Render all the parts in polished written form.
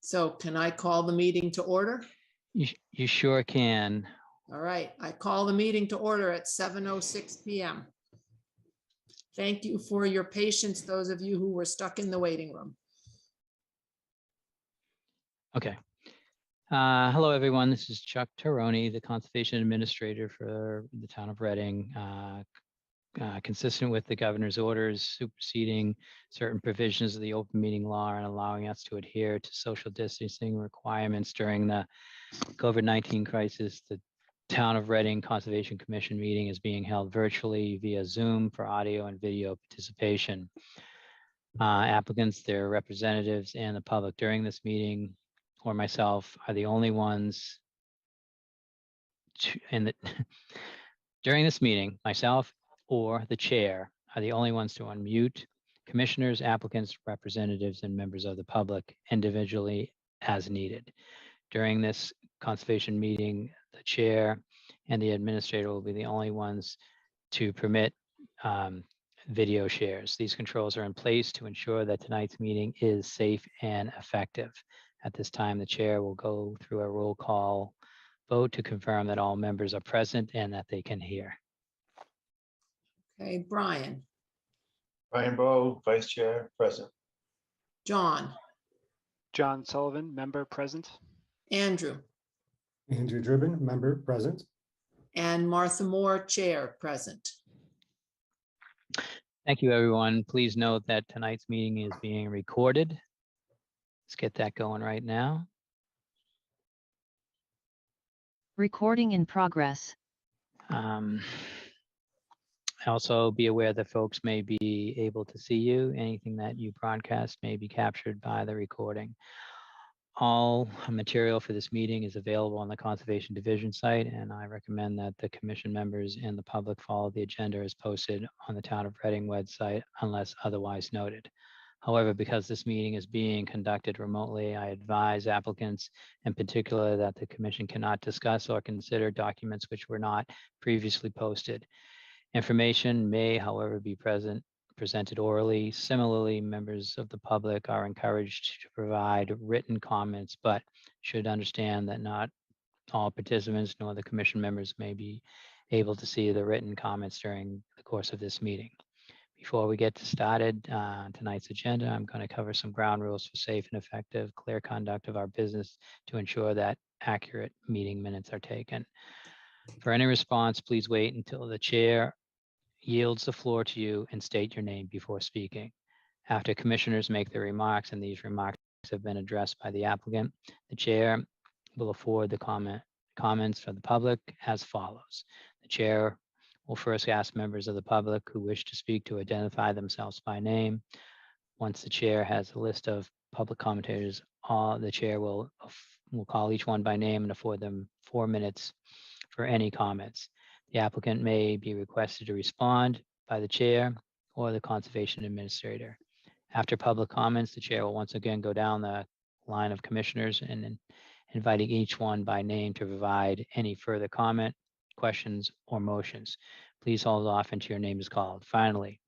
So can I call the meeting to order? You sure can. All right, I call the meeting to order at 7:06 p.m. Thank you for your patience, those of you who were stuck in the waiting room. Okay. Hello, everyone. This is Chuck Taroni, the Conservation Administrator for the town of Reading. Consistent with the governor's orders superseding certain provisions of the open meeting law and allowing us to adhere to social distancing requirements during the COVID-19 crisis, the Town of Reading Conservation Commission meeting is being held virtually via Zoom for audio and video participation. Applicants, their representatives, and the public during this meeting, or myself, are the only ones during this meeting, myself or the chair are the only ones to unmute. Commissioners, applicants, representatives, and members of the public individually as needed. During this conservation meeting, the chair and the administrator will be the only ones to permit video shares. These controls are in place to ensure that tonight's meeting is safe and effective. At this time, the chair will go through a roll call vote to confirm that all members are present and that they can hear. Okay, Brian, Brian Bowe, Vice Chair, present. John, John Sullivan, member present. Andrew, Andrew Dribbin, member present. and Martha Moore, Chair, present. Thank you, everyone. Please note that tonight's meeting is being recorded. Let's get that going right now. Recording in progress. Also be aware that folks may be able to see you. Anything that you broadcast may be captured by the recording. All material for this meeting is available on the Conservation Division site, and I recommend that the commission members and the public follow the agenda as posted on the Town of Reading website unless otherwise noted. However, because this meeting is being conducted remotely, I advise applicants in particular that the commission cannot discuss or consider documents which were not previously posted. Information may, however, be presented orally. Similarly, members of the public are encouraged to provide written comments, but should understand that not all participants nor the commission members may be able to see the written comments during the course of this meeting. Before we get started, tonight's agenda, I'm going to cover some ground rules for safe and effective, clear conduct of our business to ensure that accurate meeting minutes are taken. For any response, please wait until the chair yields the floor to you and state your name before speaking. After commissioners make their remarks and these remarks have been addressed by the applicant, the chair will afford the comments for the public as follows. The chair will first ask members of the public who wish to speak to identify themselves by name. Once the chair has a list of public commentators, the chair will call each one by name and afford them 4 minutes for any comments. The applicant may be requested to respond by the chair or the conservation administrator. After public comments, the chair will once again go down the line of commissioners and inviting each one by name to provide any further comment, questions, or motions. Please hold off until your name is called. Finally,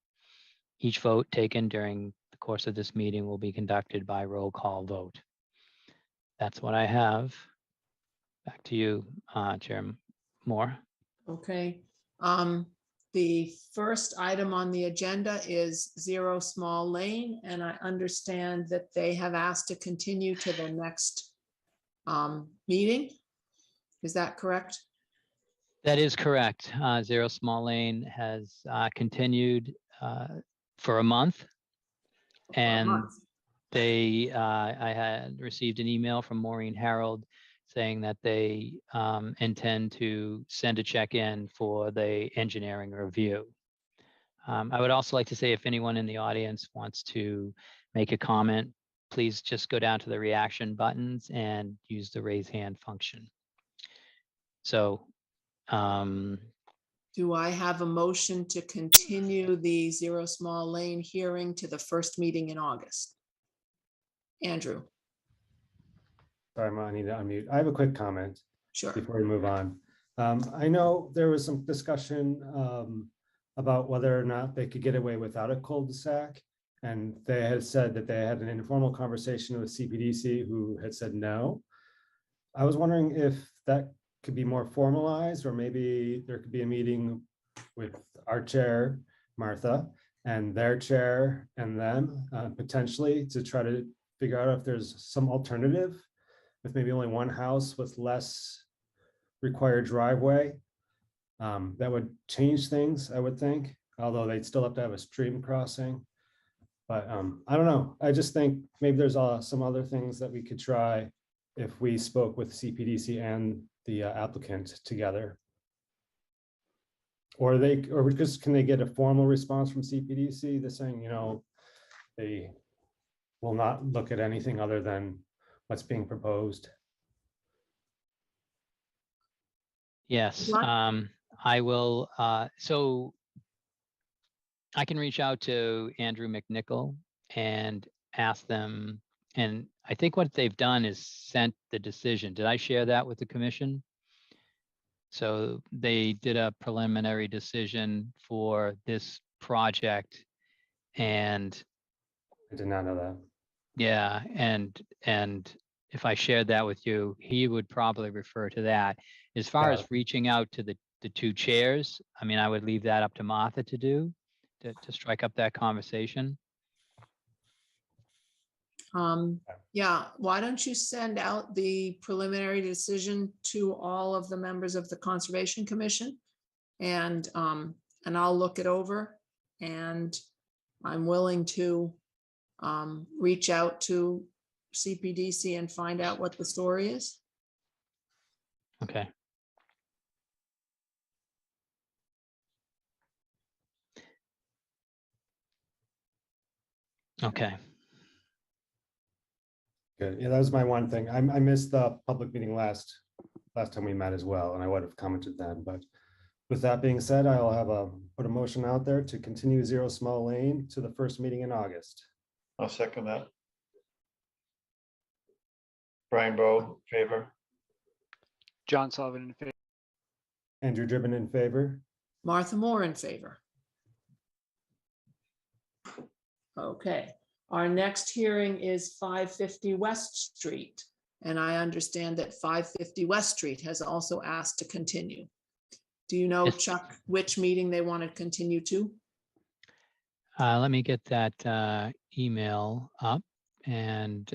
each vote taken during the course of this meeting will be conducted by roll call vote. That's what I have. Back to you, Chair Moore. Okay, the first item on the agenda is Zero Small Lane, and I understand that they have asked to continue to the next meeting. Is that correct? That is correct. Zero Small Lane has continued for a month, and I had received an email from Maureen Harold saying that they intend to send a check-in for the engineering review. I would also like to say if anyone in the audience wants to make a comment, please just go down to the reaction buttons and use the raise hand function. So, do I have a motion to continue the Zero Small Lane hearing to the first meeting in August? Andrew. Sorry, I need to unmute. I have a quick comment Sure. before we move on. I know there was some discussion about whether or not they could get away without a cul-de-sac. And they had said that they had an informal conversation with CPDC who had said no. I was wondering if that could be more formalized, or maybe there could be a meeting with our chair, Martha, and their chair and them potentially to try to figure out if there's some alternative with maybe only one house with less required driveway. That would change things, I would think, although they'd still have to have a stream crossing. But I don't know. I just think maybe there's some other things that we could try if we spoke with CPDC and the applicant together. Or just can they get a formal response from CPDC that's saying, you know, they will not look at anything other than what's being proposed? Yes, What? I will. So I can reach out to Andrew McNichol and ask them. And I think what they've done is sent the decision. Did I share that with the commission? So they did a preliminary decision for this project. And I did not know that. yeah, and if I shared that with you, he would probably refer to that. As far Got as reaching out to the two chairs, I mean, I would leave that up to Martha to do, to strike up that conversation. Yeah, why don't you send out the preliminary decision to all of the members of the Conservation Commission? And I'll look it over, and I'm willing to reach out to CPDC and find out what the story is. Okay. Okay. Good. Yeah, that was my one thing. I missed the public meeting last time we met as well, and I would have commented then. But with that being said, I'll have put a motion out there to continue Zero Small Lane to the first meeting in August. I'll second that. Brian Bowe, favor. John Sullivan in favor. Andrew Driven in favor. Martha Moore in favor. Okay, our next hearing is 550 West Street. And I understand that 550 West Street has also asked to continue. Do you know, Yes. Chuck, which meeting they want to continue to? Let me get that email up and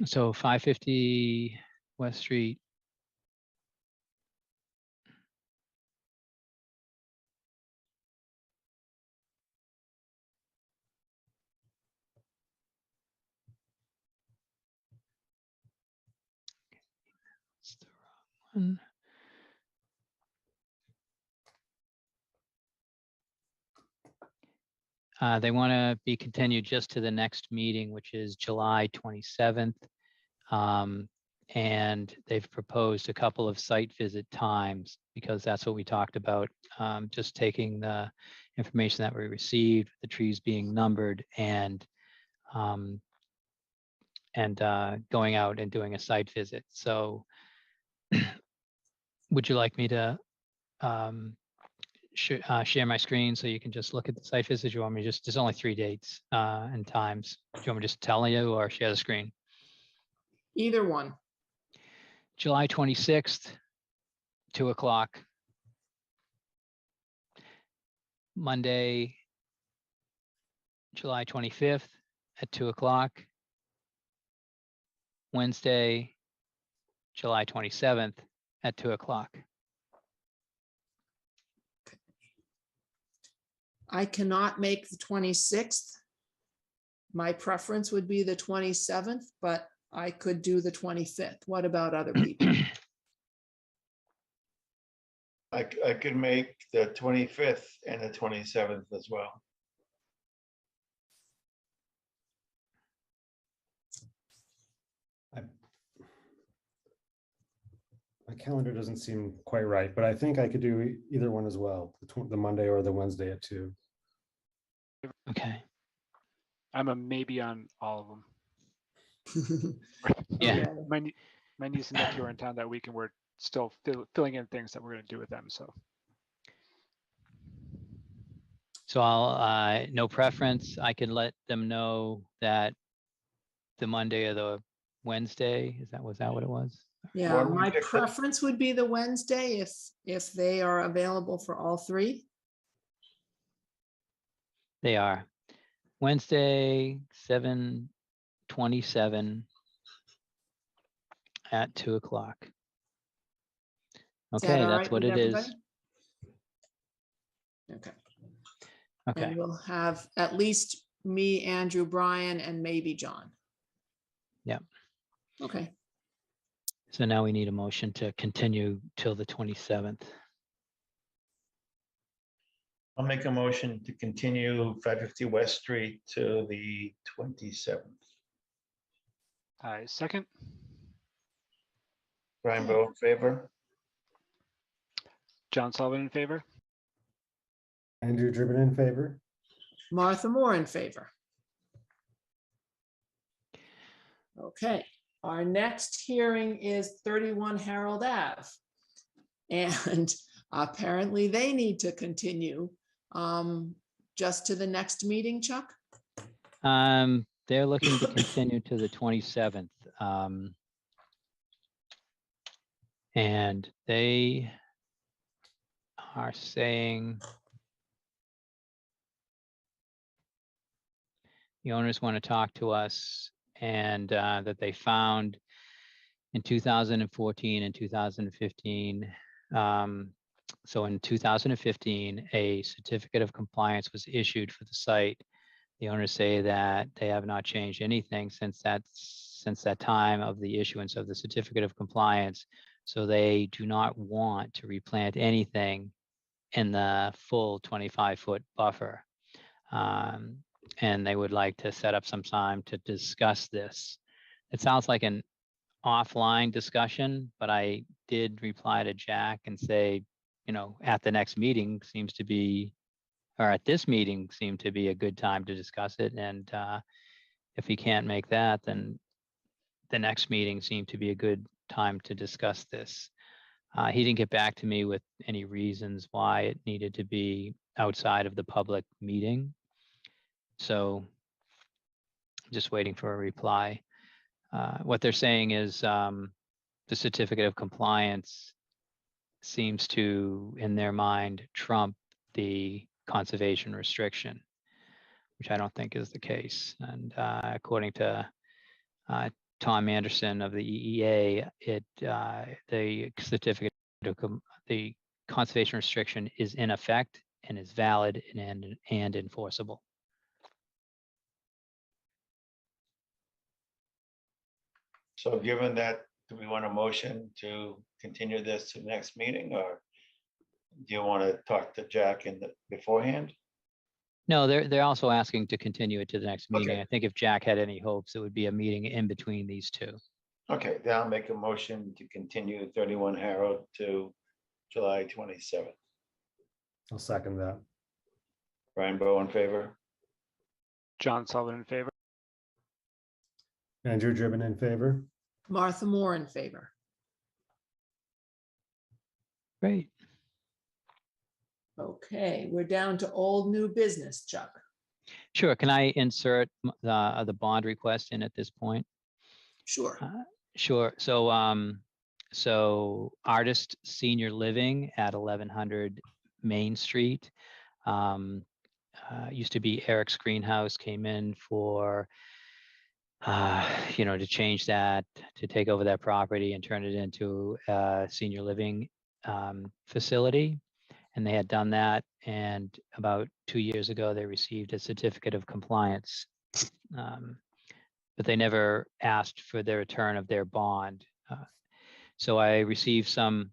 so 550 West Street. It's the wrong one. They want to be continued just to the next meeting, which is July 27th. And they've proposed a couple of site visit times because that's what we talked about. Just taking the information that we received, the trees being numbered, and going out and doing a site visit. So would you like me to share my screen so you can just look at the site visit? You want me to just, there's only 3 dates and times. Do you want me to just tell you or share the screen? Either one. July 26th, 2 o'clock. Monday, July 25th at 2 o'clock. Wednesday, July 27th at 2 o'clock. I cannot make the 26th. My preference would be the 27th, but I could do the 25th. What about other people? I could make the 25th and the 27th as well. My calendar doesn't seem quite right, but I think I could do either one as well, the Monday or the Wednesday at 2. Okay. I'm a maybe on all of them. Yeah. Okay. My niece and nephew are in town that week, and we're still filling in things that we're going to do with them. So So I'll, no preference. I can let them know that the Monday or the Wednesday, was that what it was? Yeah, Why don't we my pick the- preference would be the Wednesday if they are available for all three. They are Wednesday, 7/27 at 2:00. Is that Okay, all that's right what with it is. everybody? Okay, Okay, and we'll have at least me, Andrew, Brian, and maybe John. Yep. Okay, so now we need a motion to continue till the 27th. I'll make a motion to continue 550 West Street to the 27th. I second. Brian Bowe in favor? John Sullivan in favor. Andrew Driven in favor. Martha Moore in favor. Okay, our next hearing is 31 Harold Ave. And apparently they need to continue just to the next meeting, Chuck? They're looking to continue to the 27th. And they are saying the owners want to talk to us and that they found in 2014 and 2015. So in 2015, a certificate of compliance was issued for the site. The owners say that they have not changed anything since that time of the issuance of the certificate of compliance. So they do not want to replant anything in the full 25-foot buffer. And they would like to set up some time to discuss this. It sounds like an offline discussion, but I did reply to Jack and say, at the next meeting seems to be, or at this meeting seemed to be a good time to discuss it. And if he can't make that, then the next meeting seemed to be a good time to discuss this. He didn't get back to me with any reasons why it needed to be outside of the public meeting. So just waiting for a reply. What they're saying is the certificate of compliance seems to, in their mind, trump the conservation restriction, which I don't think is the case. And according to Tom Anderson of the EEA, the certificate of the conservation restriction is in effect and is valid and enforceable. So given that, do we want a motion to continue this to the next meeting, or do you want to talk to Jack beforehand? No, they're also asking to continue it to the next meeting. Okay. I think if Jack had any hopes, it would be a meeting in between these two. Okay, then I'll make a motion to continue 31 Harold to July 27th. I'll second that. Brian Bowe in favor? John Sullivan in favor. Andrew Driven in favor. Martha Moore in favor. Great. Okay, we're down to old new business, Chuck. Sure. Can I insert the bond request in at this point? Sure. Sure. So Artist Senior Living at 1100 Main Street. Used to be Eric's Greenhouse, came in for to change that, to take over that property and turn it into a senior living facility. And they had done that. And about 2 years ago, they received a certificate of compliance. But they never asked for the return of their bond. So I received some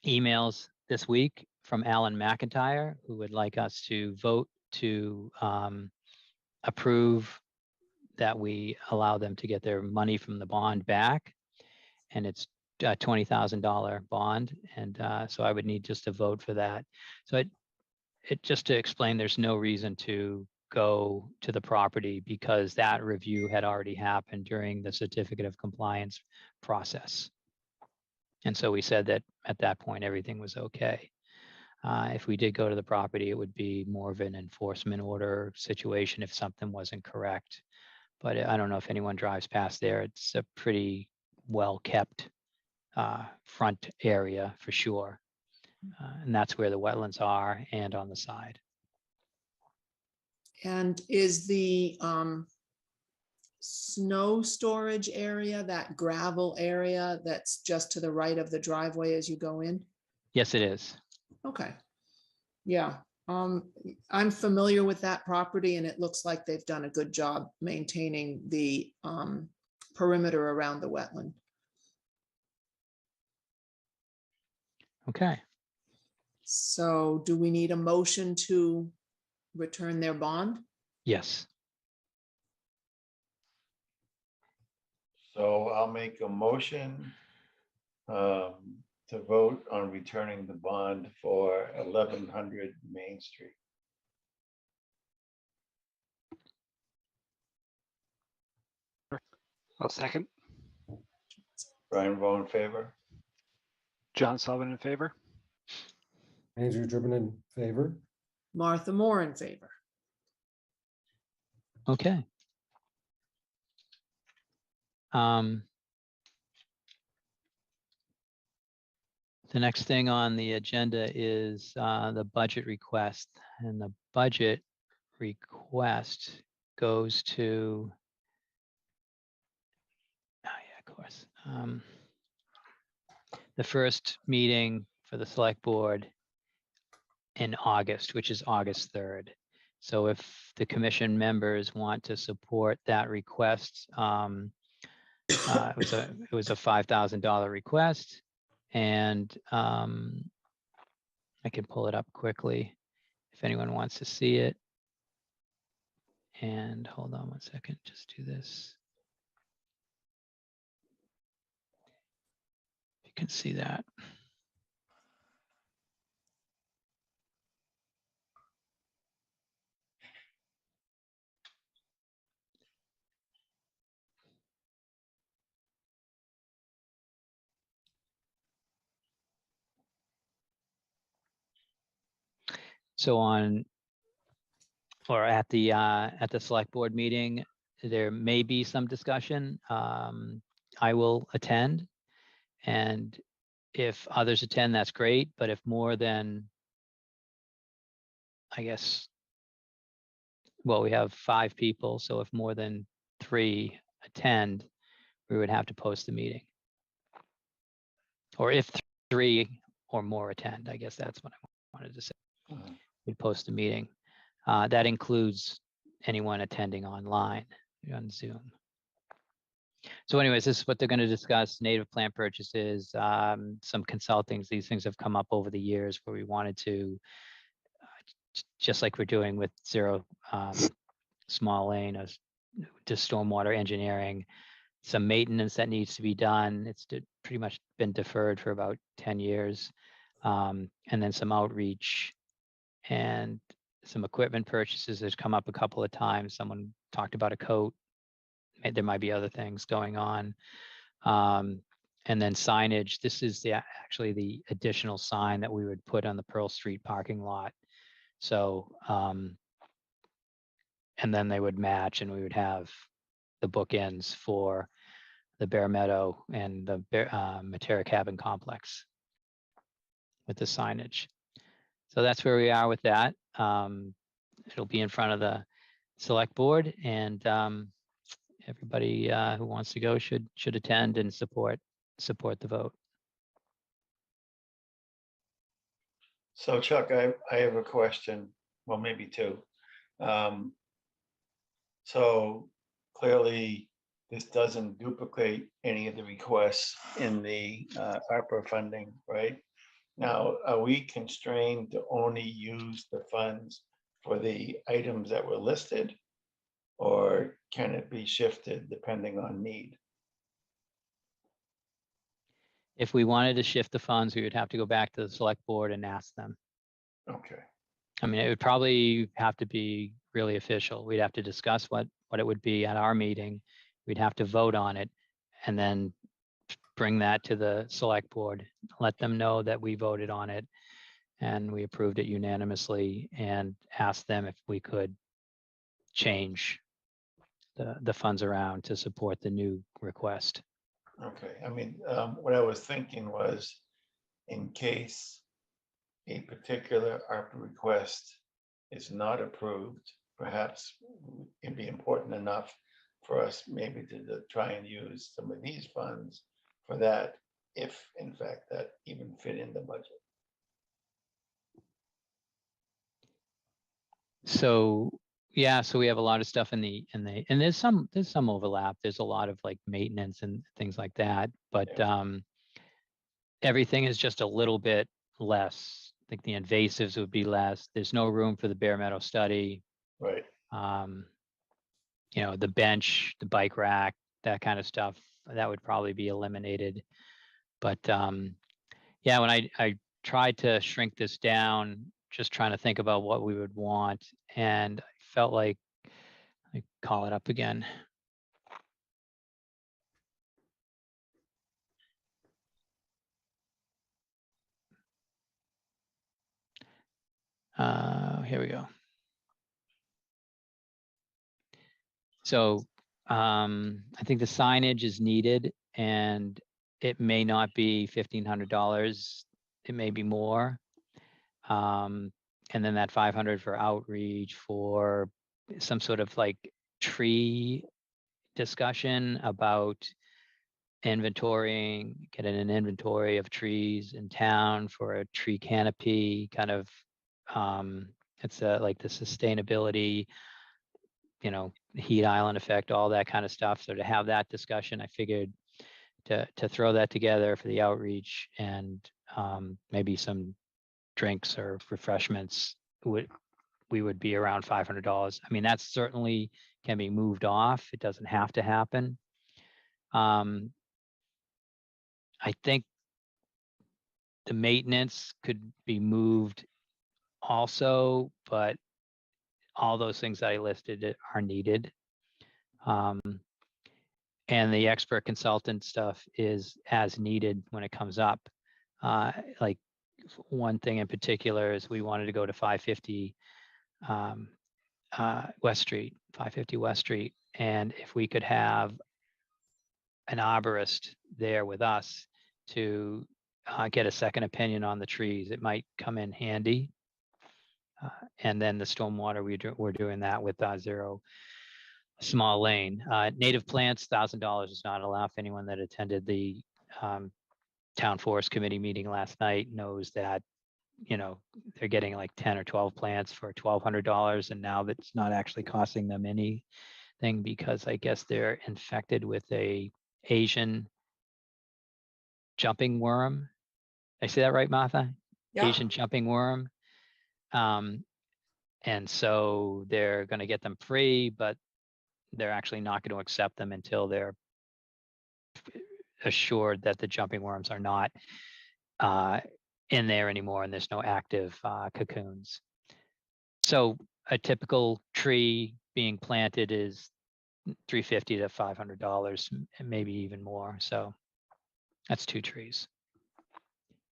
emails this week from Alan McIntyre, who would like us to vote to approve that we allow them to get their money from the bond back. And it's a $20,000 bond. And so I would need just a vote for that. So it just to explain, there's no reason to go to the property because that review had already happened during the certificate of compliance process. And so we said that at that point, everything was okay. If we did go to the property, it would be more of an enforcement order situation if something wasn't correct. But I don't know if anyone drives past there. It's a pretty well-kept front area for sure. And that's where the wetlands are and on the side. And is the snow storage area, that gravel area that's just to the right of the driveway as you go in? Yes, it is. Okay. Yeah, I'm familiar with that property and it looks like they've done a good job maintaining the perimeter around the wetland. Okay. So do we need a motion to return their bond? Yes. So I'll make a motion to vote on returning the bond for 1100 Main Street. I'll second. Brian Vogt in favor? John Sullivan in favor. Andrew Driven in favor. Martha Moore in favor. Okay. The next thing on the agenda is the budget request, and the budget request goes to, oh yeah, of course. The first meeting for the select board in August, which is August 3rd. So if the commission members want to support that request, it was a $5,000 request, and I can pull it up quickly if anyone wants to see it. And hold on one second, just do this. You can see that. So on, or at the select board meeting, there may be some discussion. I will attend, and if others attend, that's great. But if more than, I guess, well, we have 5 people, so if more than 3 attend, we would have to post the meeting. Or if 3 or more attend, I guess that's what I wanted to say. We'd post a meeting. That includes anyone attending online on Zoom. So anyways, this is what they're going to discuss: native plant purchases, some consultings. These things have come up over the years where we wanted to, just like we're doing with Zero Small Lane, to stormwater engineering, some maintenance that needs to be done. It's pretty much been deferred for about 10 years. And then some outreach and some equipment purchases has come up a couple of times. Someone talked about a coat. There might be other things going on. And then signage. This is actually the additional sign that we would put on the Pearl Street parking lot. So, and then they would match, and we would have the bookends for the Bear Meadow and the Materia Cabin Complex with the signage. So that's where we are with that. It'll be in front of the select board, and everybody who wants to go should attend and support the vote. So Chuck, I have a question, well, maybe 2. So clearly, this doesn't duplicate any of the requests in the ARPA funding, right? Now, are we constrained to only use the funds for the items that were listed? Or can it be shifted depending on need? If we wanted to shift the funds, we would have to go back to the select board and ask them. Okay, I mean, it would probably have to be really official. We'd have to discuss what it would be at our meeting. We'd have to vote on it and then bring that to the select board, let them know that we voted on it and we approved it unanimously, and ask them if we could change the funds around to support the new request. Okay, I mean, what I was thinking was, in case a particular ARPA request is not approved, perhaps it'd be important enough for us maybe to try and use some of these funds for that, if in fact that even fit in the budget. So yeah, so we have a lot of stuff and there's some overlap. There's a lot of like maintenance and things like that, but everything is just a little bit less. I think the invasives would be less. There's no room for the bare metal study. Right. The bench, the bike rack, that kind of stuff, that would probably be eliminated. But yeah, when I tried to shrink this down, just trying to think about what we would want, and I felt like, I call it up again. Here we go. So I think the signage is needed, and it may not be $1,500. It may be more. And then that 500 for outreach, for some sort of like tree discussion about inventorying, getting an inventory of trees in town for a tree canopy, kind of, it's like the sustainability, heat island effect, all that kind of stuff. So to have that discussion, I figured to throw that together for the outreach, and maybe some drinks or refreshments, we would be around $500. I mean, that certainly can be moved off. It doesn't have to happen. I think the maintenance could be moved also, but all those things that I listed are needed. And the expert consultant stuff is as needed when it comes up. Like one thing in particular is we wanted to go to 550 West Street, 550 West Street. And if we could have an arborist there with us to get a second opinion on the trees, it might come in handy. And then the stormwater, we're doing that with Zero Small Lane. Native plants, $1,000 is not allowed. For anyone that attended the Town Forest Committee meeting last night knows that, they're getting like 10 or 12 plants for $1,200, and now that's not actually costing them anything, because I guess they're infected with a Asian jumping worm. I say that right, Martha? Yeah. Asian jumping worm. And so they're going to get them free, but they're actually not going to accept them until they're assured that the jumping worms are not in there anymore and there's no active cocoons. So a typical tree being planted is $350 to $500, and maybe even more. So that's 2 trees.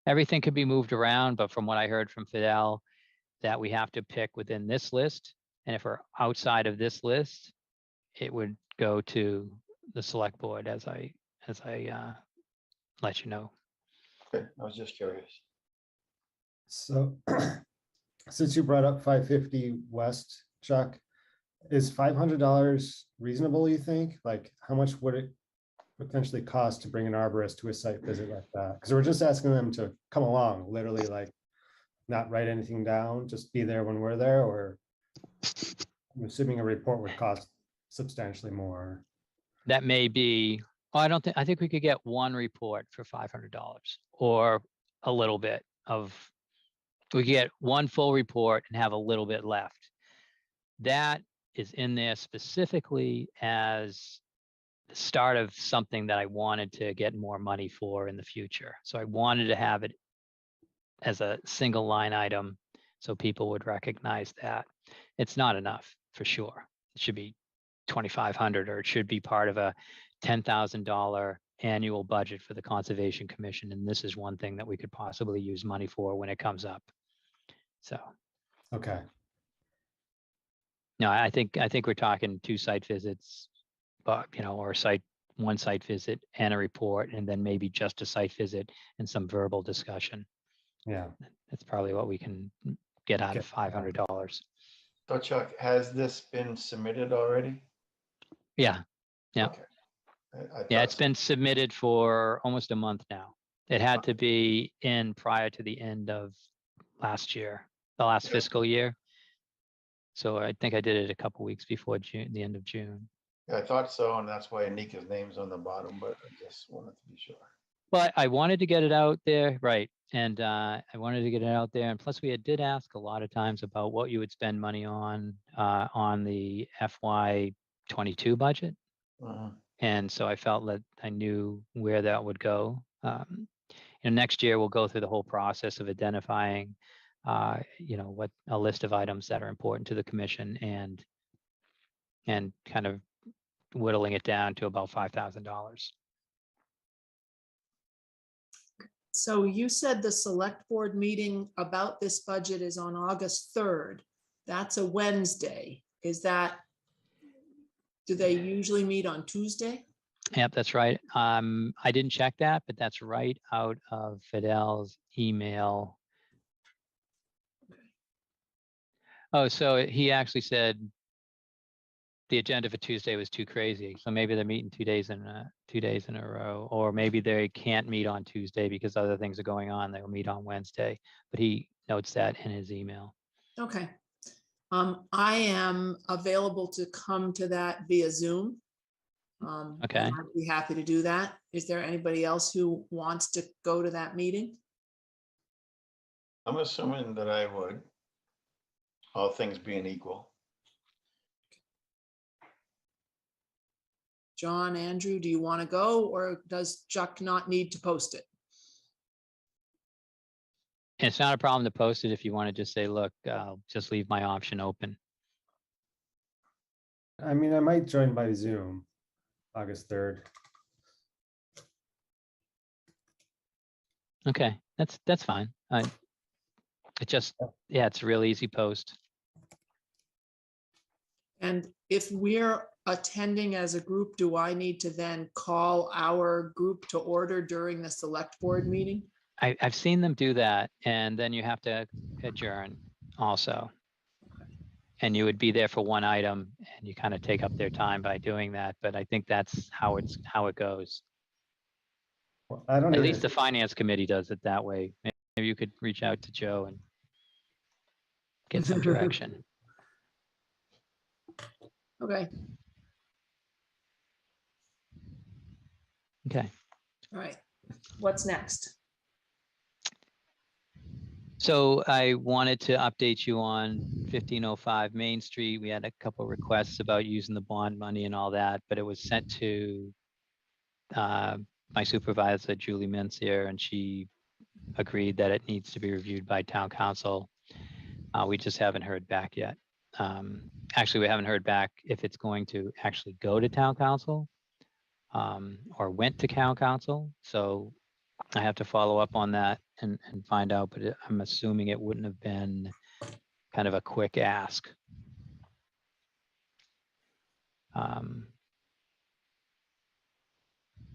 Everything could be moved around, but from what I heard from Fidel, that we have to pick within this list. And if we're outside of this list, it would go to the select board, as I let you know. Good. I was just curious. So since you brought up 550 West, Chuck, is $500 reasonable, you think? Like, how much would it potentially cost to bring an arborist to a site visit like that? Because we're just asking them to come along, literally, like not write anything down, just be there when we're there, or I'm assuming a report would cost substantially more. That may be, I think we could get one report for $500, or a little bit of, we could get one full report and have a little bit left. That is in there specifically as the start of something that I wanted to get more money for in the future. So I wanted to have it as a single line item So people would recognize that. It's not enough, for sure. It should be 2,500, or it should be part of a $10,000 annual budget for the Conservation Commission. And this is one thing that we could possibly use money for when it comes up. So, Okay, no, I think we're talking 2 site visits, but, or one site visit and a report, and then maybe just a site visit and some verbal discussion. yeah. That's probably what we can get out of Get that. $500. So Chuck, has this been submitted already? Yeah, yeah. Okay. I Yeah, thought it's so. been submitted for almost a month now. It had to be in prior to the end of last year, the last Yeah. fiscal year. So I think I did it a couple weeks before June, the end of June. Yeah, I thought so, and that's why Anika's name's on the bottom, but I just wanted to be sure. Well, I wanted to get it out there, right? And I wanted to get it out there. And plus, we did ask a lot of times about what you would spend money on the FY22 budget. Mhm. And so I felt that I knew where that would go. And next year we'll go through the whole process of identifying, what a list of items that are important to the commission, and kind of whittling it down to about $5,000. So you said the select board meeting about this budget is on August 3rd. That's a Wednesday. Do they usually meet on Tuesday? Yep, that's right. I didn't check that, but that's right out of Fidel's email. Oh, so he actually said the agenda for Tuesday was too crazy. So maybe they're meeting 2 days in a row, or maybe they can't meet on Tuesday because other things are going on. They'll meet on Wednesday, but he notes that in his email. Okay. I am available to come to that via Zoom. Okay. and I'd be happy to do that. Is there anybody else who wants to go to that meeting? I'm assuming that I would, all things being equal. John, Andrew, do you want to go, or does Chuck not need to post it? It's not a problem to post it if you want to just say, look, I'll just leave my option open. I mean, I might join by Zoom, August 3rd. Okay, that's fine. It's a real easy post. And if we're attending as a group, do I need to then call our group to order during the select board meeting? I've seen them do that, and then you have to adjourn also. And you would be there for one item, and you kind of take up their time by doing that. But I think that's how it goes. Well, I don't At know. least the finance committee does it that way. Maybe you could reach out to Joe and get some direction. Okay, Okay. all right. What's next? So I wanted to update you on 1505 Main Street. We had a couple requests about using the bond money and all that, but it was sent to my supervisor, Julie Mencier, and she agreed that it needs to be reviewed by town council. We just haven't heard back yet. Actually, we haven't heard back if it's going to actually go to town council or went to town council. So I have to follow up on that and find out, but I'm assuming it wouldn't have been kind of a quick ask.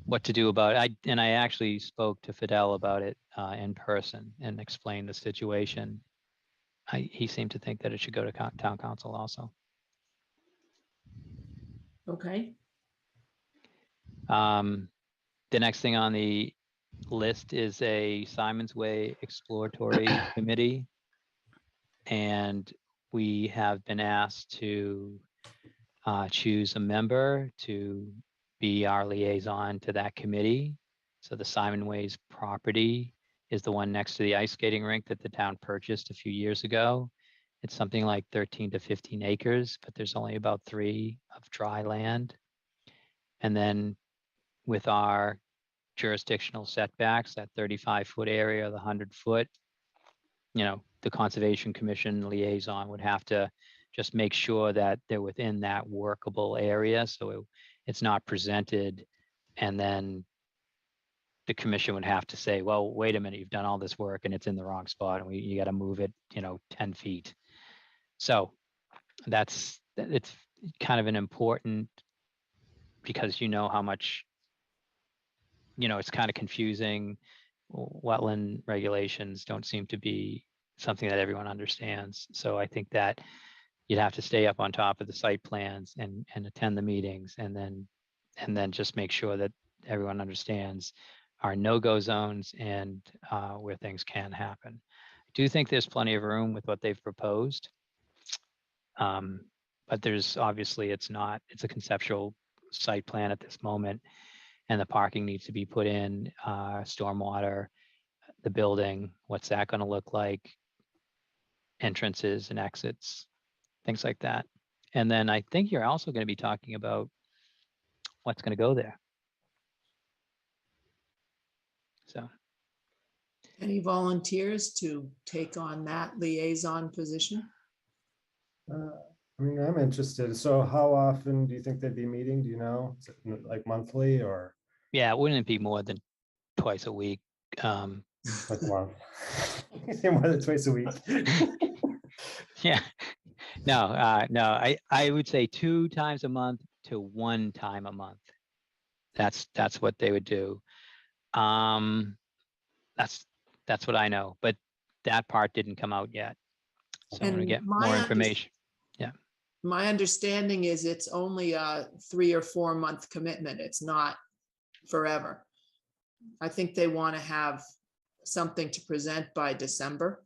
What to do about it. I actually spoke to Fidel about it in person and explained the situation. He seemed to think that it should go to town council also. Okay, The next thing on the list is a Simon's Way Exploratory Committee. And we have been asked to choose a member to be our liaison to that committee. So the Simon Ways property is the one next to the ice skating rink that the town purchased a few years ago. It's something like 13 to 15 acres, but there's only about 3 of dry land. And then with our jurisdictional setbacks, that 35-foot area, the 100-foot, the Conservation Commission liaison would have to just make sure that they're within that workable area. So it's not presented and then the commission would have to say, well, wait a minute, you've done all this work and it's in the wrong spot and you got to move it, 10 feet. So it's kind of an important, because how much, it's kind of confusing. Wetland regulations don't seem to be something that everyone understands. So I think that you'd have to stay up on top of the site plans and attend the meetings and then just make sure that everyone understands our no-go zones and where things can happen. I do think there's plenty of room with what they've proposed. But there's obviously it's a conceptual site plan at this moment, and the parking needs to be put in, stormwater, the building, what's that going to look like, entrances and exits, things like that. And then I think you're also going to be talking about what's going to go there. So. Any volunteers to take on that liaison position? I mean, I'm interested. So how often do you think they'd be meeting? Do you know? Is it like monthly or? Yeah, wouldn't it be more than twice a week? Like a month? More than twice a week. Yeah, no, I would say 2 times a month to 1 time a month. That's what they would do. That's what I know, but that part didn't come out yet. So I'm gonna And get more information. My understanding is it's only a 3 or 4 month commitment. It's not forever. I think they want to have something to present by December.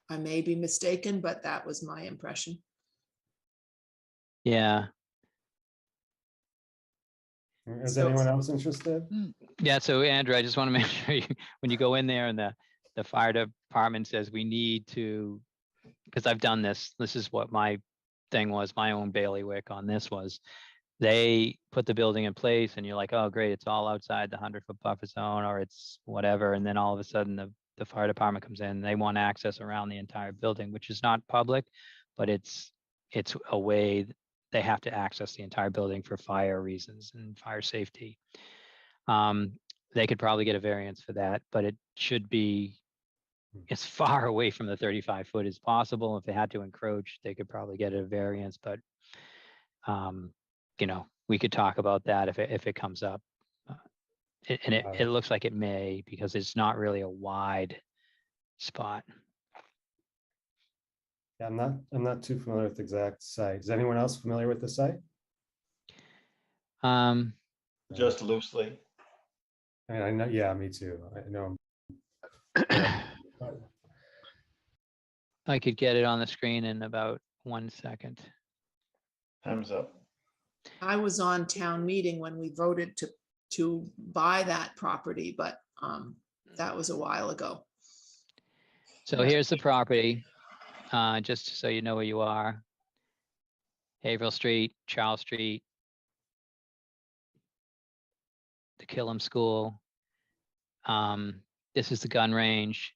I may be mistaken, but that was my impression. Yeah. Is So- anyone else interested? Yeah, so Andrew, I just want to make sure when you go in there and the fire department says we need to, because I've done this is what my thing was, my own bailiwick on this was, they put the building in place and you're like, oh great, it's all outside the 100-foot buffer zone or it's whatever, and then all of a sudden the fire department comes in and they want access around the entire building, which is not public, but it's a way they have to access the entire building for fire reasons and fire safety. They could probably get a variance for that, but it should be as far away from the 35 foot as possible. If they had to encroach, they could probably get a variance, but we could talk about that if it comes up. It looks like it may, because it's not really a wide spot. Yeah, I'm not too familiar with the exact site. Is anyone else familiar with the site? Just loosely. I mean, I know, yeah, me too. I know. I could get it on the screen in about 1 second. Time's up. I was on town meeting when we voted to buy that property, but that was a while ago. So here's the property, just so you know where you are. Haverhill Street, Charles Street, the Killam School. This is the gun range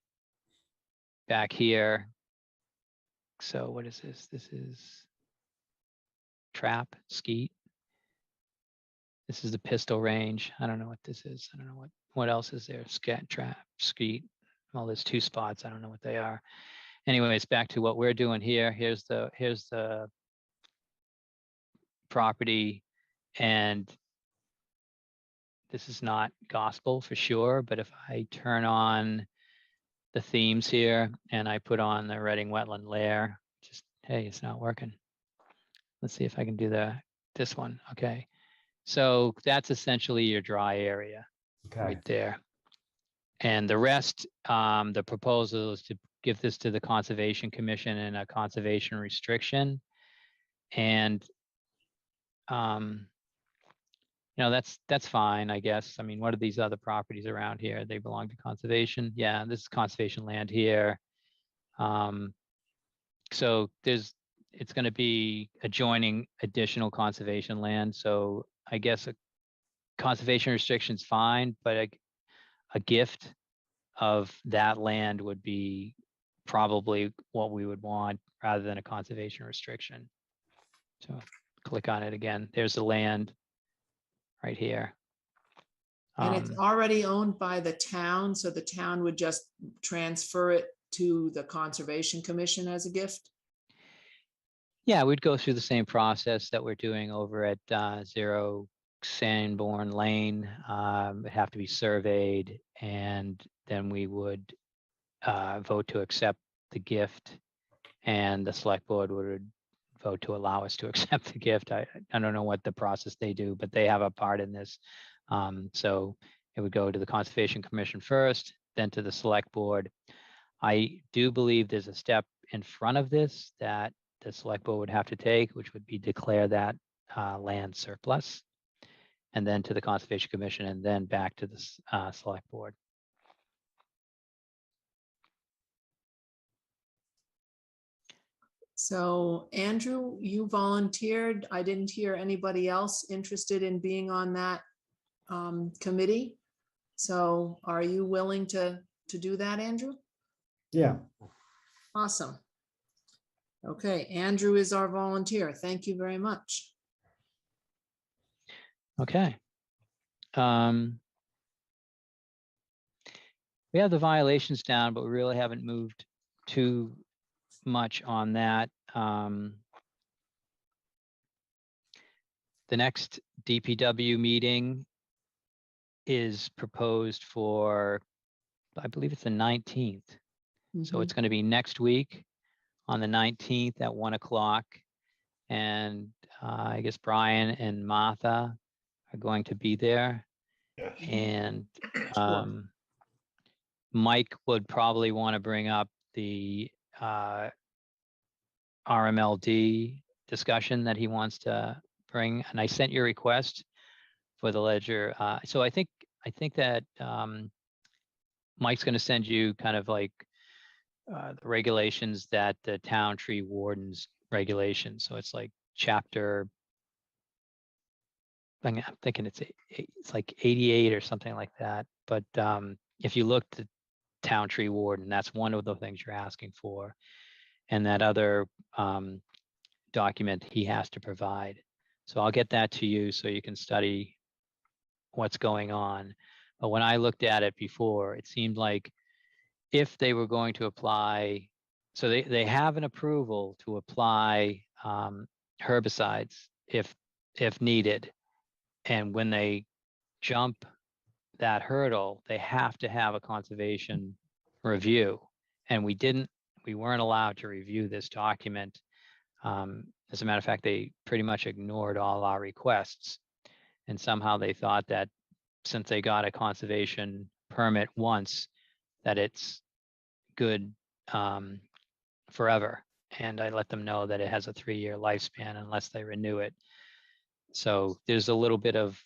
back here. So what is this? This is trap, skeet. This is the pistol range. I don't know what this is. I don't know what else is there. Scat, trap, skeet. Well, there's 2 spots. I don't know what they are. Anyways, back to what we're doing here. Here's the property, and this is not gospel for sure, but if I turn on the themes here and I put on the Reading Wetland Lair, just, hey, it's not working. Let's see if I can do this one. Okay. So that's essentially your dry area right there. And the rest, the proposal is to give this to the Conservation Commission in a conservation restriction. And that's fine, I guess. I mean, what are these other properties around here? They belong to conservation. Yeah, this is conservation land here. So it's going to be adjoining additional conservation land. So I guess a conservation restriction is fine, but a gift of that land would be probably what we would want rather than a conservation restriction. So click on it again. There's the land right here. And it's already owned by the town, so the town would just transfer it to the Conservation Commission as a gift? Yeah, we'd go through the same process that we're doing over at 0 Sanborn Lane. It'd have to be surveyed, and then we would vote to accept the gift, and the select board would vote to allow us to accept the gift. I don't know what the process they do, but they have a part in this. So it would go to the Conservation Commission first, then to the select board. I do believe there's a step in front of this that the select board would have to take, which would be declare that land surplus, and then to the Conservation Commission, and then back to the select board. So Andrew, you volunteered. I didn't hear anybody else interested in being on that committee. So are you willing to do that, Andrew? Yeah, Awesome. Okay, Andrew is our volunteer. Thank you very much. Okay. We have the violations down, but we really haven't moved too much on that. The next DPW meeting is proposed for, I believe it's the 19th. So it's going to be next week on the 19th at 1 o'clock. And I guess Brian and Martha are going to be there. Yes. And Mike would probably want to bring up the RMLD discussion that he wants to bring. And I sent your request for the ledger. So I think that Mike's going to send you kind of like the regulations that the town tree wardens regulations. So it's like chapter, I'm thinking it's like 88 or something like that. But if you look at town tree warden, that's one of the things you're asking for. And that other document he has to provide. So I'll get that to you so you can study what's going on. But when I looked at it before, it seemed like if they were going to apply, so they have an approval to apply herbicides if needed. And when they jump that hurdle, they have to have a conservation review. And we weren't allowed to review this document. As a matter of fact, they pretty much ignored all our requests. And somehow they thought that since they got a conservation permit once, that it's good forever. And I let them know that it has a 3-year lifespan unless they renew it. So there's a little bit of,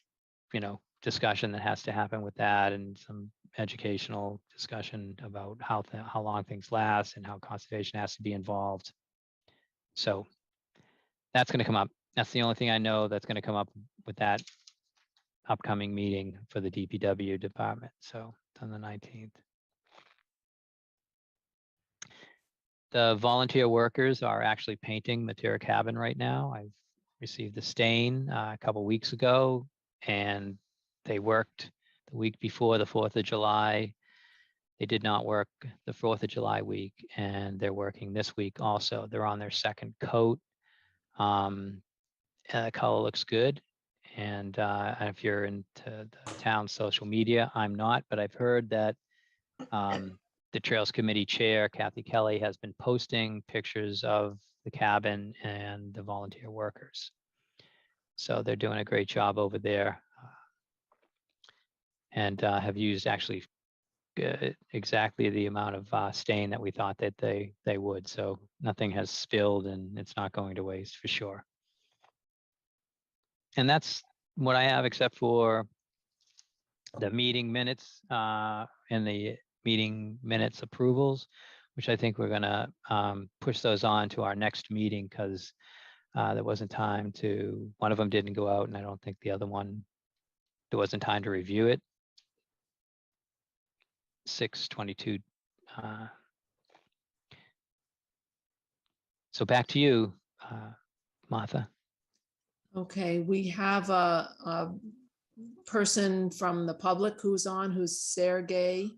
discussion that has to happen with that, and some educational discussion about how long things last and how conservation has to be involved. So that's going to come up. That's the only thing I know that's going to come up with that upcoming meeting for the DPW department. So it's on the 19th. The volunteer workers are actually painting Materia cabin right now. I've received the stain a couple weeks ago, and they worked the week before the 4th of July. They did not work the 4th of July week, and they're working this week also. They're on their second coat. The color looks good. And if you're into the town social media, I'm not, but I've heard that the Trails Committee Chair, Kathy Kelly, has been posting pictures of the cabin and the volunteer workers. So they're doing a great job over there, and have used actually exactly the amount of stain that we thought that they would. So nothing has spilled, and it's not going to waste for sure. And that's what I have, except for the meeting minutes and the meeting minutes approvals, which I think we're going to push those on to our next meeting, because there wasn't time to, one of them didn't go out, and I don't think the other one, there wasn't time to review it. 6/22. So back to you, Martha. Okay, we have a person from the public who's on, who's Sergey.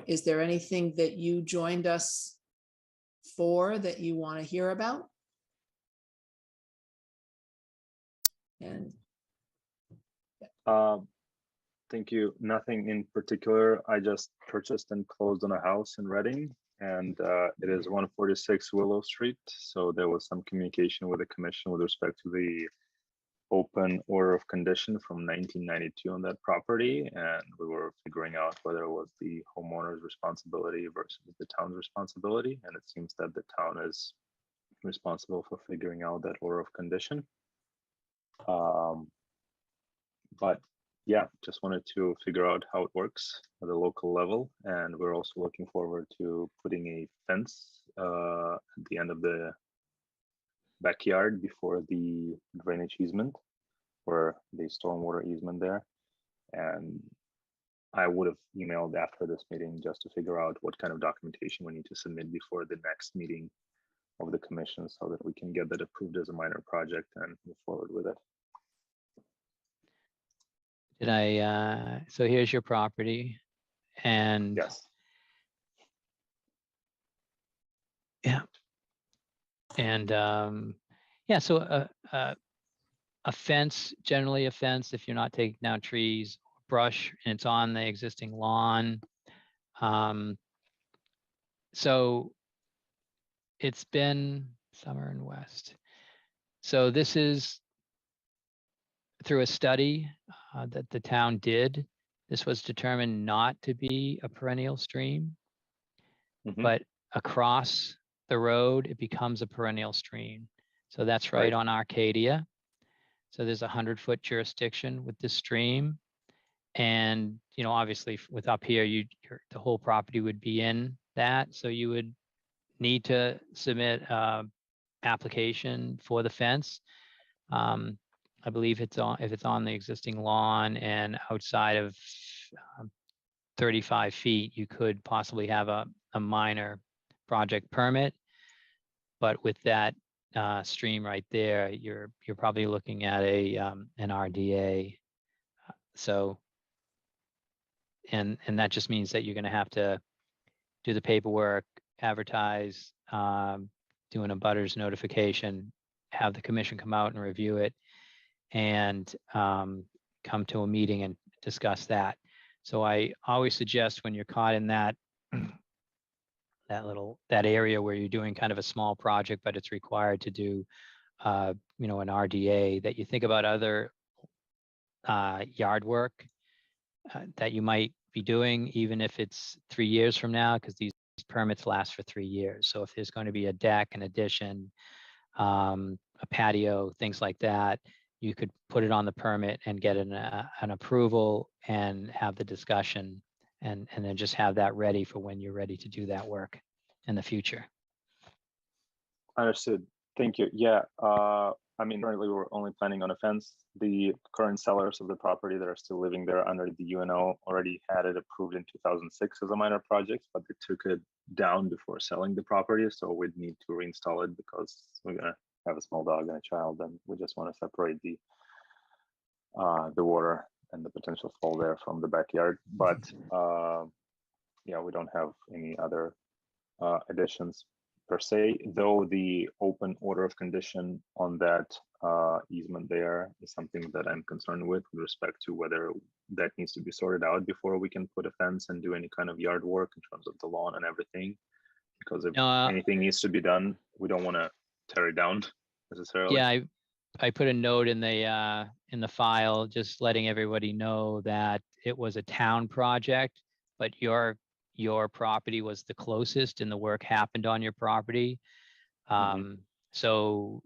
Is there anything that you joined us for that you want to hear about? And Thank you. Nothing in particular. I just purchased and closed on a house in Reading, and it is 146 Willow Street. So there was some communication with the commission with respect to the open order of condition from 1992 on that property, and we were figuring out whether it was the homeowner's responsibility versus the town's responsibility, and it seems that the town is responsible for figuring out that order of condition. But yeah, just wanted to figure out how it works at the local level, and we're also looking forward to putting a fence at the end of the backyard before the drainage easement, or the stormwater easement there. And I would have emailed after this meeting just to figure out what kind of documentation we need to submit before the next meeting of the commission so that we can get that approved as a minor project and move forward with it. Did I, so here's your property, and Yes. yeah. And yeah, so a fence, generally a fence, if you're not taking down trees, brush, and it's on the existing lawn. So it's been summer and west. So this is through a study that the town did. This was determined not to be a perennial stream, but across the road, it becomes a perennial stream. So that's right on Arcadia. So there's a 100-foot jurisdiction with this stream. And, you know, obviously with up here, the whole property would be in that. So you would need to submit application for the fence. I believe if it's on the existing lawn and outside of 35 feet, you could possibly have a minor project permit. But with that stream right there, you're probably looking at an RDA. So, and that just means that you're going to have to do the paperwork, advertise, doing a butters notification, have the commission come out and review it, and come to a meeting and discuss that. So I always suggest when you're caught in that that area where you're doing kind of a small project, but it's required to do you know, an RDA, that you think about other yard work that you might be doing, even if it's 3 years from now, because these permits last for 3 years. So if there's going to be a deck, an addition, a patio, things like that, you could put it on the permit and get an approval and have the discussion, and then just have that ready for when you're ready to do that work in the future. Understood. Thank you. Yeah. I mean, currently we're only planning on a fence. The current sellers of the property that are still living there under the UNO already had it approved in 2006 as a minor project, but they took it down before selling the property. So we'd need to reinstall it because we're gonna have a small dog and a child, and we just want to separate the water and the potential fall there from the backyard. But yeah, we don't have any other additions per se, though the open order of condition on that easement there is something that I'm concerned with respect to whether that needs to be sorted out before we can put a fence and do any kind of yard work in terms of the lawn and everything. Because if anything needs to be done, we don't want to tear it down necessarily. Yeah, I put a note in the file, just letting everybody know that it was a town project, but your property was the closest and the work happened on your property. So,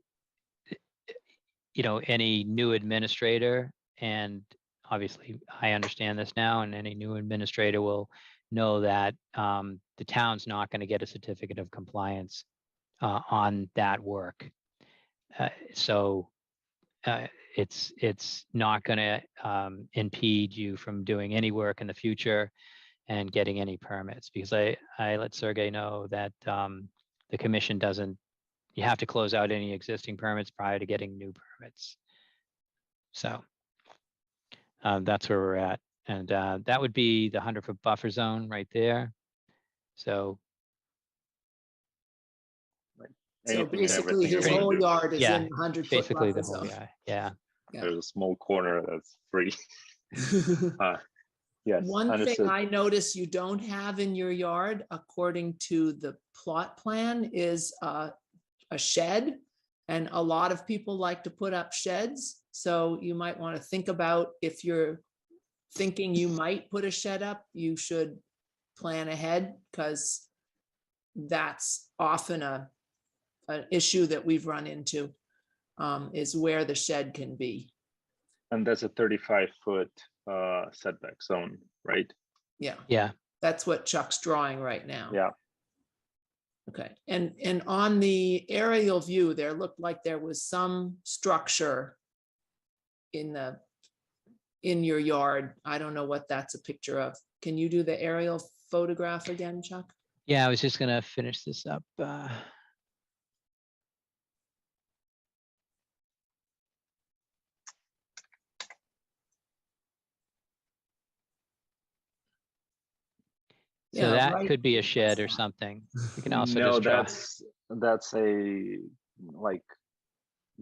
you know, any new administrator, and obviously I understand this now, and any new administrator will know that the town's not going to get a certificate of compliance on that work. So it's not going to impede you from doing any work in the future. and getting any permits, because I let Sergey know that the commission doesn't, you have to close out any existing permits prior to getting new permits. So that's where we're at. And that would be the 100-foot buffer zone right there. So So Anything and basically everything you his wanna whole do. yard is Yeah, in the 100-foot basically buffer the whole, zone. yeah. There's a small corner that's free. Yes, One thing understood. I notice you don't have in your yard, according to the plot plan, is a shed. And a lot of people like to put up sheds. So you might want to think about, if you're thinking you might put a shed up, you should plan ahead, because that's often an issue that we've run into, is where the shed can be. And that's a 35-foot setback zone, right? Yeah, Yeah, that's what Chuck's drawing right now. Yeah. Okay, and on the aerial view, there looked like there was some structure in your yard. I don't know what that's a picture of. Can you do the aerial photograph again, Chuck? yeah, I was just gonna finish this up. So Yeah, that right. could be a shed or something. We can also No, just try. that's a like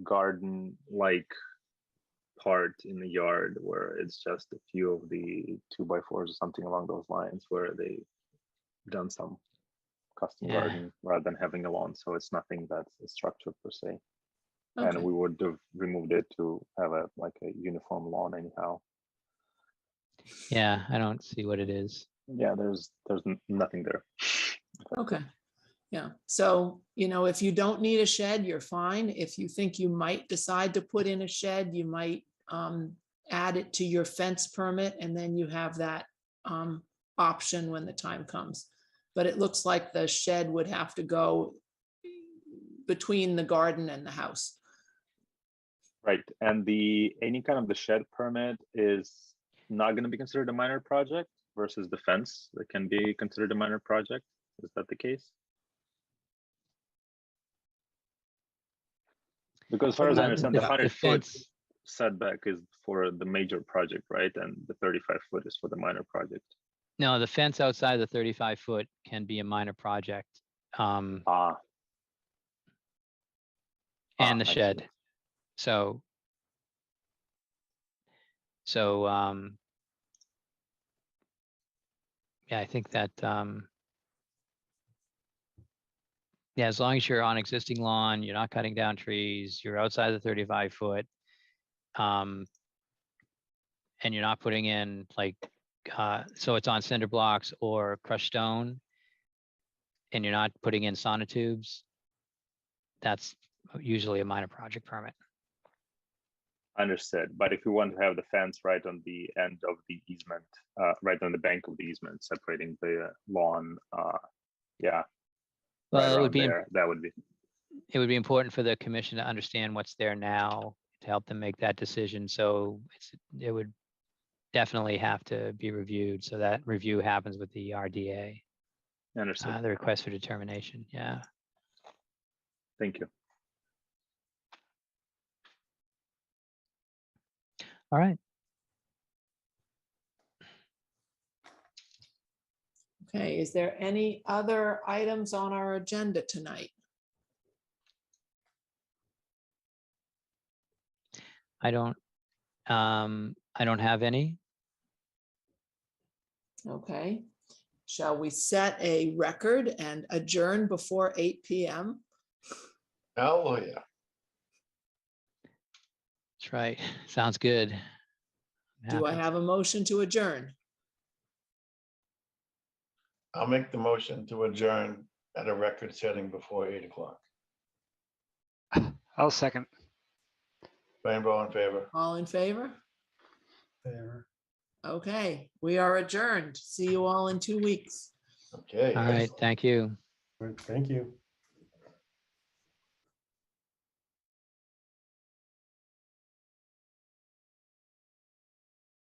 garden like part in the yard where it's just a few of the 2x4s or something along those lines, where they done some custom Yeah. garden rather than having a lawn. So it's nothing that's a structure per se. And Okay. we would have removed it to have a uniform lawn anyhow. Yeah, I don't see what it is. Yeah, there's nothing there. Okay. Yeah. So, if you don't need a shed, you're fine. If you think you might decide to put in a shed, you might add it to your fence permit, and then you have that option when the time comes. But it looks like the shed would have to go between the garden and the house. Right, and any kind of the shed permit is not going to be considered a minor project versus the fence that can be considered a minor project. Is that the case? Because as far as I understand, the 100-foot setback is for the major project, right? And the 35-foot is for the minor project. No, the fence outside the 35-foot can be a minor project. And the I shed. see. So yeah, I think that yeah, as long as you're on existing lawn, you're not cutting down trees, you're outside the 35-foot, and you're not putting in so it's on cinder blocks or crushed stone, and you're not putting in sonotubes, that's usually a minor project permit. Understood. But if we want to have the fence right on the end of the easement, right on the bank of the easement, separating the lawn, yeah. Well, right it would be there, that would be. It would be important for the commission to understand what's there now to help them make that decision. So it would definitely have to be reviewed. So that review happens with the RDA, Understood. the request for determination. Yeah. Thank you. All right. Okay, is there any other items on our agenda tonight? I don't have any. Okay. Shall we set a record and adjourn before 8 p.m.? Hallelujah. That's right. Sounds good. Do I have a motion to adjourn? I'll make the motion to adjourn at a record setting before 8 o'clock. I'll second. Rainbow in favor. All in favor? There. Okay, we are adjourned. See you all in 2 weeks. Okay. All right. Thank you. Thank you.